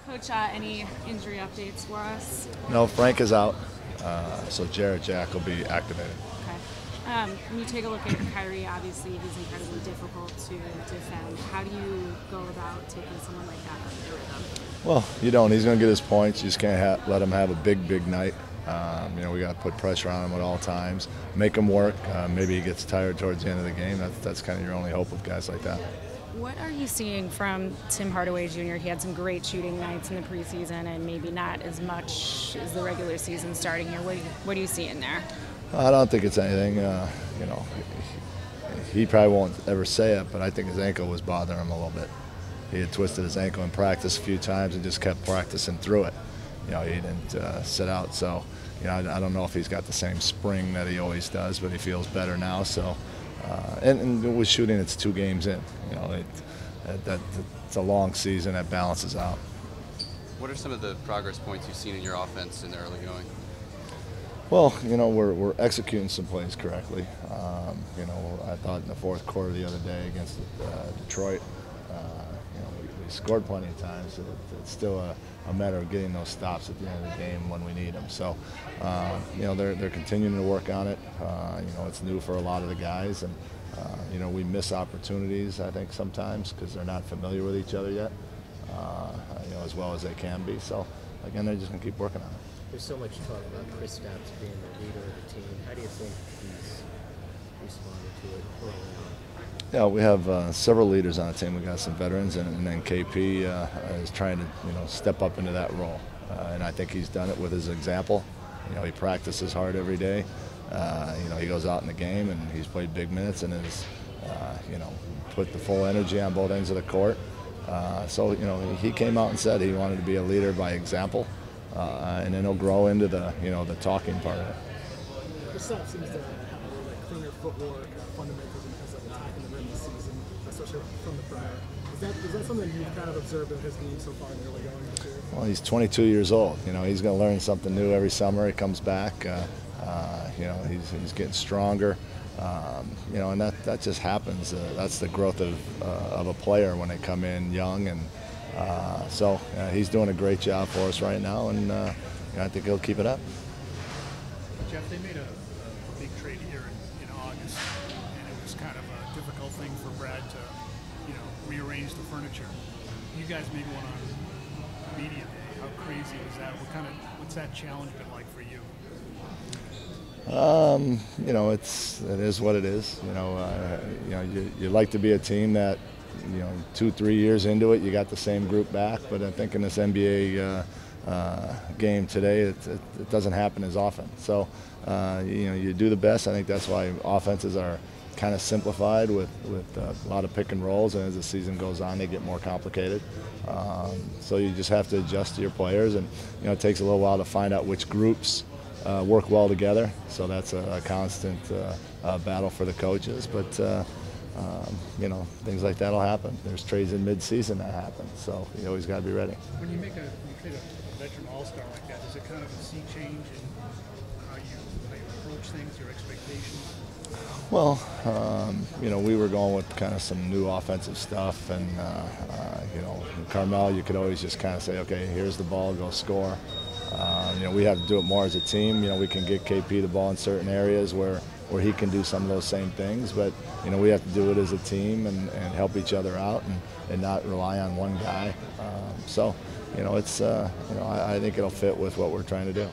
Coach, any injury updates for us? No, Frank is out, so Jarrett Jack will be activated. Okay. When you take a look at Kyrie, obviously he's incredibly difficult to defend. How do you go about taking someone like that out of their rhythm? Well, you don't. He's going to get his points. You just can't let him have a big night. We got to put pressure on him at all times, make him work. Maybe he gets tired towards the end of the game. That's kind of your only hope with guys like that. What are you seeing from Tim Hardaway Jr.? He had some great shooting nights in the preseason and maybe not as much as the regular season starting here. What do you see in there? I don't think it's anything. He probably won't ever say it, but I think his ankle was bothering him a little bit. He had twisted his ankle in practice a few times and just kept practicing through it. He didn't sit out. So, I don't know if he's got the same spring that he always does, but he feels better now. So, and with shooting, it's 2 games in. It's a long season that balances out. What are some of the progress points you've seen in your offense in the early going? Well, we're executing some plays correctly. I thought in the fourth quarter the other day against Detroit, we scored plenty of times. It's still a matter of getting those stops at the end of the game when we need them. So, they're continuing to work on it. It's new for a lot of the guys, and we miss opportunities, I think, sometimes because they're not familiar with each other yet, as well as they can be. So, again, they're just going to keep working on it. There's so much talk about Kristaps being the leader of the team. How do you think he's responded to it early on? Yeah, we have several leaders on the team. We got some veterans, and then KP is trying to step up into that role, and I think he's done it with his example. He practices hard every day. He goes out in the game, and he's played big minutes and has put the full energy on both ends of the court. So he came out and said he wanted to be a leader by example, and then he'll grow into the the talking part of it. Kristaps seems to have a little cleaner footwork, fundamentals as an attack in the rim this season, especially from the perimeter. Is that something you've kind of observed in his game so far in the early going this year? Well, he's 22 years old. He's going to learn something new every summer. He comes back. He's getting stronger. And that just happens. That's the growth of a player when they come in young, and so he's doing a great job for us right now, and I think he'll keep it up. Jeff, they made a big trade here in August, and it was kind of a difficult thing for Brad to, rearrange the furniture. You guys made one on media day. How crazy was that? What's that challenge been like for you? It is what it is. You like to be a team that, 2-3 years into it, you got the same group back. But I think in this NBA game today, it doesn't happen as often. So, you do the best. I think that's why offenses are kind of simplified with a lot of pick and rolls, and as the season goes on, they get more complicated. So you just have to adjust to your players, and it takes a little while to find out which groups work well together. So that's a constant battle for the coaches. But things like that'll happen. There's trades in mid-season that happen. So you always got to be ready. When you trade a veteran all-star like that, is it kind of a sea change in how you approach things, your expectations? Well, we were going with kind of some new offensive stuff, and Carmel, you could always just kind of say, okay, here's the ball, go score. We have to do it more as a team. We can get KP the ball in certain areas where he can do some of those same things, but we have to do it as a team and help each other out and not rely on one guy. I think it'll fit with what we're trying to do.